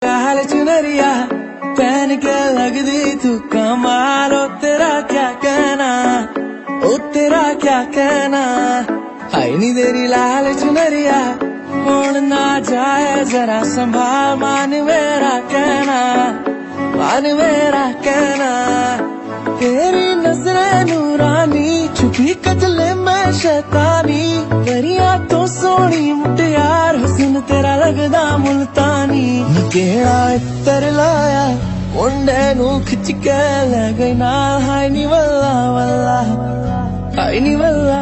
हाल चुनरिया पहन के लगदी तू कमाल, ओ तेरा क्या कहना, ओ तेरा क्या कहना। आई नी तेरी लाल चुनरिया मोड़ ना जाए जरा संभाल, मान मेरा कहना, मान मेरा कहना। तेरी नजरें नूरानी छुपी कजले में शैतानी, परिया तो सोनी मुटियार हुस्न तेरा लगदा मुल्तानी। केड़ा इत्तर लाया मुंडे नू खिच के ले गई नाल, हाय नी वल्ला वल्ला, हाय नी वल्ला।